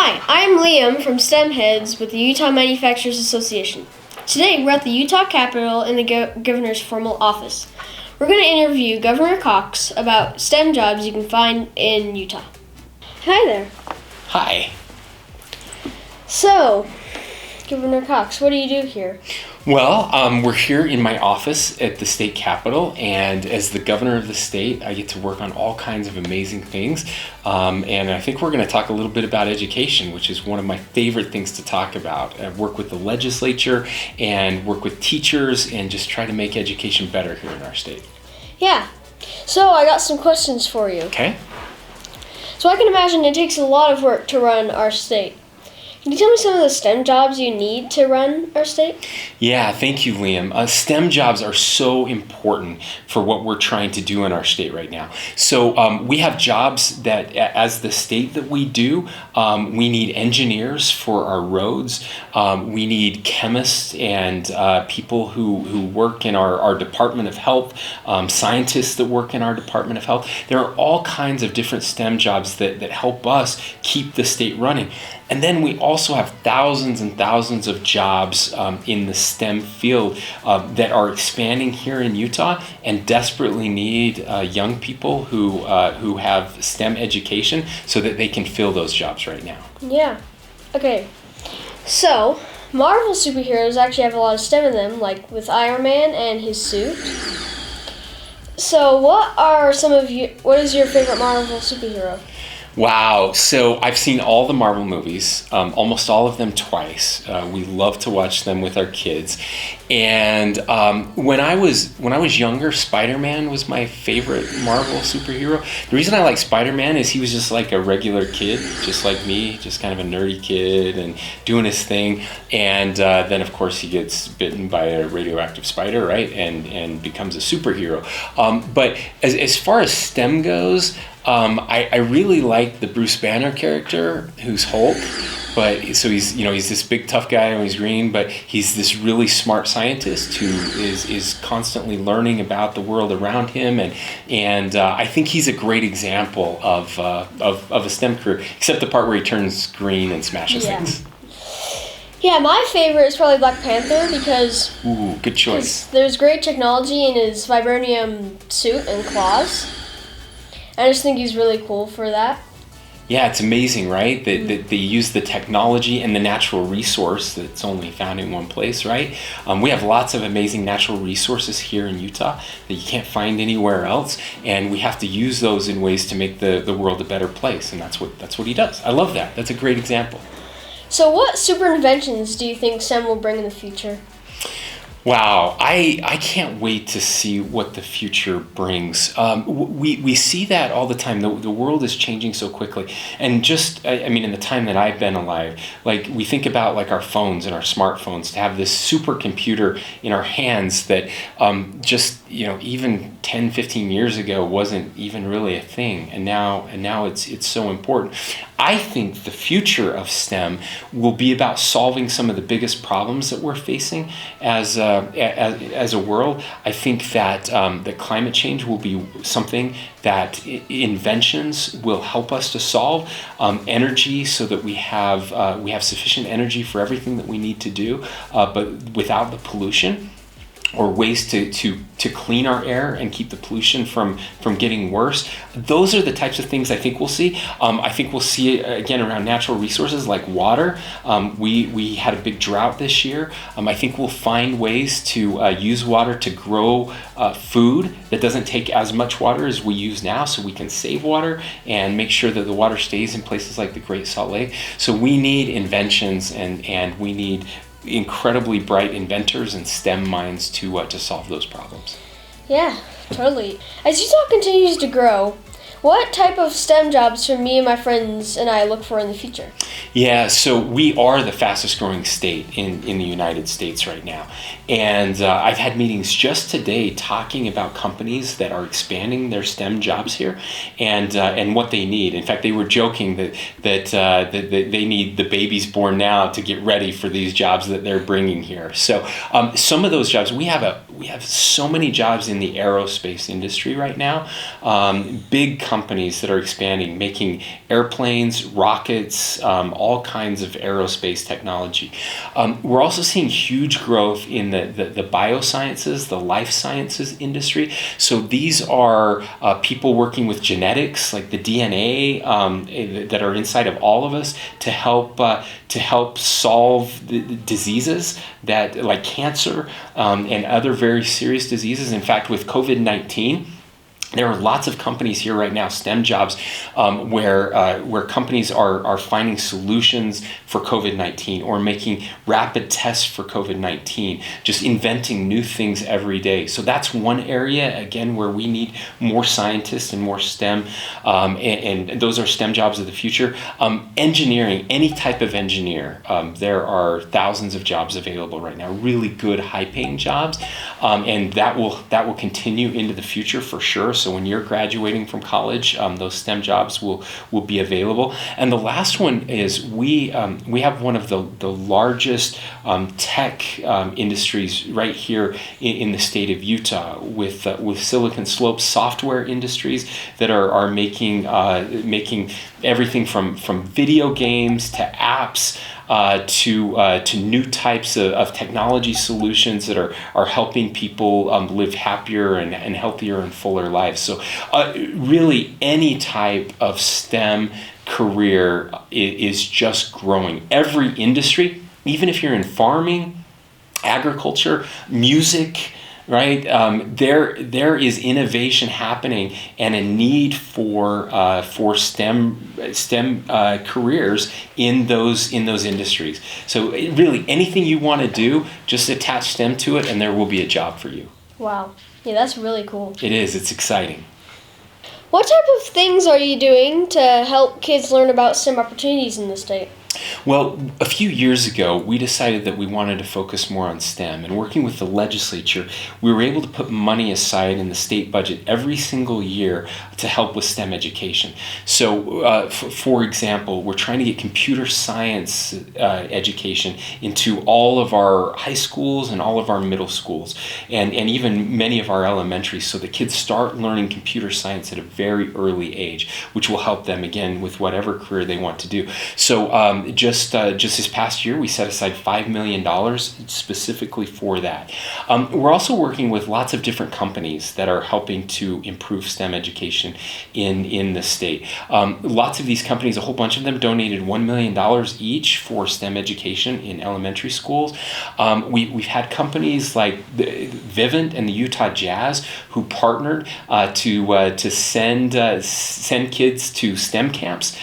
Hi, I'm Liam from Stemheads with the Utah Manufacturers Association. Today we're at the Utah Capitol in the Governor's formal office. We're going to interview Governor Cox about STEM jobs you can find in Utah. Hi there. Hi. So, Governor Cox, what do you do here? Well, we're here in my office at the state capitol, and as the governor of the state, I get to work on all kinds of amazing things. And I think we're going to talk a little bit about education, which is one of my favorite things to talk about. I work with the legislature and work with teachers and just try to make education better here in our state. Yeah. So, I got some questions for you. Okay. So, I can imagine it takes a lot of work to run our state. Can you tell me some of the STEM jobs you need to run our state? Yeah, thank you, Liam. STEM jobs are so important for what we're trying to do in our state right now. So we have jobs that, as the state that we do, we need engineers for our roads. We need chemists and people who work in our Department of Health, scientists that work in our Department of Health. There are all kinds of different STEM jobs that help us keep the state running. And then we also have thousands and thousands of jobs in the STEM field that are expanding here in Utah and desperately need young people who have STEM education so that they can fill those jobs right now. Yeah. Okay. So, Marvel superheroes actually have a lot of STEM in them, like with Iron Man and his suit. So, what is your favorite Marvel superhero? Wow. So I've seen all the Marvel movies, almost all of them twice. We love to watch them with our kids. And when I was younger, Spider-Man was my favorite Marvel superhero. The reason I like Spider-Man is he was just like a regular kid, just like me, just kind of a nerdy kid and doing his thing. And then, of course, he gets bitten by a radioactive spider, right? And becomes a superhero. But as far as STEM goes, I really like the Bruce Banner character, who's Hulk, but so he's this big tough guy and he's green, but he's this really smart scientist who is constantly learning about the world around him, and I think he's a great example of a STEM career, except the part where he turns green and smashes things. Yeah, my favorite is probably Black Panther because Ooh, good choice. There's great technology in his vibranium suit and claws. I just think he's really cool for that. Yeah, it's amazing, right? That they use the technology and the natural resource that's only found in one place, right? We have lots of amazing natural resources here in Utah that you can't find anywhere else, and we have to use those in ways to make the world a better place, and that's what he does. I love that. That's a great example. So what super inventions do you think STEM will bring in the future? Wow, I can't wait to see what the future brings. We see that all the time. The world is changing so quickly. And in the time that I've been alive, like we think about like our phones and our smartphones, to have this supercomputer in our hands that even 10, 15 years ago wasn't even really a thing. And now it's so important. I think the future of STEM will be about solving some of the biggest problems that we're facing as a world. I think that that climate change will be something that inventions will help us to solve. Energy, so that we have sufficient energy for everything that we need to do, but without the pollution. Or ways to clean our air and keep the pollution from getting worse. Those are the types of things I think we'll see. I think we'll see it again around natural resources like water. We had a big drought this year. I think we'll find ways to use water to grow food that doesn't take as much water as we use now, so we can save water and make sure that the water stays in places like the Great Salt Lake. So we need inventions and we need incredibly bright inventors and STEM minds to solve those problems. Yeah, totally. As Utah continues to grow, what type of STEM jobs should me and my friends and I look for in the future? Yeah, so we are the fastest growing state in the United States right now. And I've had meetings just today talking about companies that are expanding their STEM jobs here and what they need. In fact, they were joking that they need the babies born now to get ready for these jobs that they're bringing here. So some of those jobs, we have we have so many jobs in the aerospace industry right now. Big companies that are expanding, making airplanes, rockets, all kinds of aerospace technology. We're also seeing huge growth in the biosciences, the life sciences industry. So these are people working with genetics, like the DNA that are inside of all of us, to help solve the diseases that, like cancer and other very serious diseases. In fact, with COVID-19, there are lots of companies here right now, STEM jobs, where companies are finding solutions for COVID-19 or making rapid tests for COVID-19, just inventing new things every day. So that's one area, again, where we need more scientists and more STEM, and those are STEM jobs of the future. Engineering, any type of engineer, there are thousands of jobs available right now, really good, high-paying jobs, and that will continue into the future for sure. So when you're graduating from college, those STEM jobs will be available. And the last one is we have one of the largest tech industries right here in the state of Utah, with Silicon Slopes software industries that are making everything from video games to apps, to new types of technology solutions that are helping people live happier and healthier and fuller lives. So really any type of STEM career is just growing. Every industry, even if you're in farming, agriculture, music, right? There is innovation happening and a need for STEM careers in those industries. So really, anything you want to do, just attach STEM to it, and there will be a job for you. Wow. Yeah, that's really cool. It is. It's exciting. What type of things are you doing to help kids learn about STEM opportunities in the state? Well, a few years ago, we decided that we wanted to focus more on STEM, and working with the legislature, we were able to put money aside in the state budget every single year to help with STEM education. So, for example, we're trying to get computer science education into all of our high schools and all of our middle schools, and even many of our elementaries, so the kids start learning computer science at a very early age, which will help them, again, with whatever career they want to do. So, just this past year, we set aside $5 million specifically for that. We're also working with lots of different companies that are helping to improve STEM education in the state. Lots of these companies, a whole bunch of them, donated $1 million each for STEM education in elementary schools. We've had companies like Vivint and the Utah Jazz who partnered to send kids to STEM camps.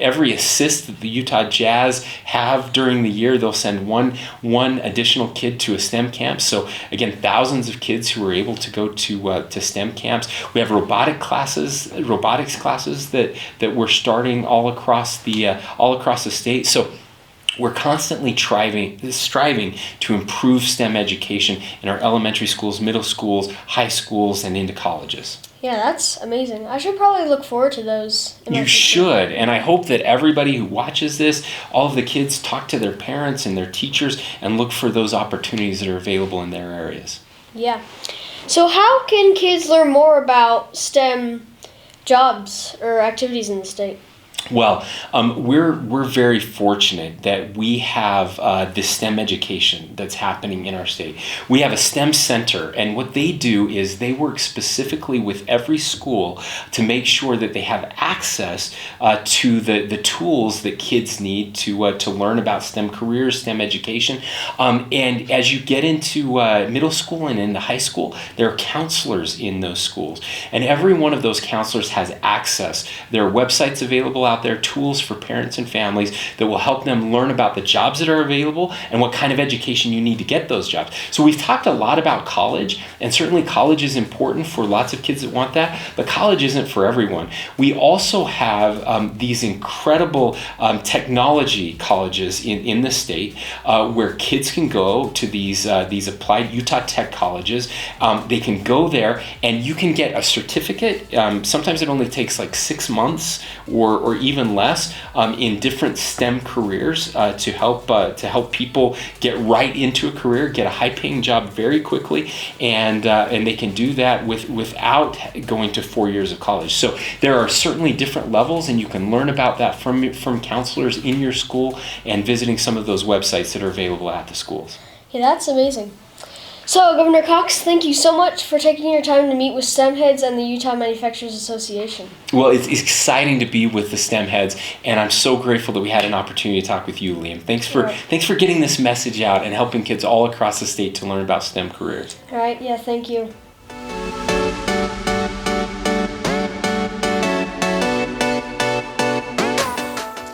Every assist that the Utah Jazz have during the year, they'll send one additional kid to a STEM camp. So again, thousands of kids who are able to go to STEM camps. We have robotics classes that we're starting all across the state. So we're constantly striving to improve STEM education in our elementary schools, middle schools, high schools, and into colleges. Yeah, that's amazing. I should probably look forward to those. You should, and I hope that everybody who watches this, all of the kids, talk to their parents and their teachers and look for those opportunities that are available in their areas. Yeah. So how can kids learn more about STEM jobs or activities in the state? Well, we're very fortunate that we have this STEM education that's happening in our state. We have a STEM center, and what they do is they work specifically with every school to make sure that they have access to the tools that kids need to learn about STEM careers, STEM education. And as you get into middle school and into high school, there are counselors in those schools. And every one of those counselors has access. There are websites available out there, tools for parents and families that will help them learn about the jobs that are available and what kind of education you need to get those jobs. So we've talked a lot about college, and certainly college is important for lots of kids that want that, but college isn't for everyone. We also have these incredible technology colleges in the state where kids can go to these applied Utah Tech colleges. They can go there and you can get a certificate. Sometimes it only takes like 6 months or or even less in different STEM careers to help people get right into a career, get a high-paying job very quickly, and they can do that without going to 4 years of college. So there are certainly different levels, and you can learn about that from counselors in your school and visiting some of those websites that are available at the schools. Yeah, that's amazing. So, Governor Cox, thank you so much for taking your time to meet with Stemheads and the Utah Manufacturers Association. Well, it's exciting to be with the Stemheads, and I'm so grateful that we had an opportunity to talk with you, Liam. Thanks for getting this message out and helping kids all across the state to learn about STEM careers. All right, yeah, thank you.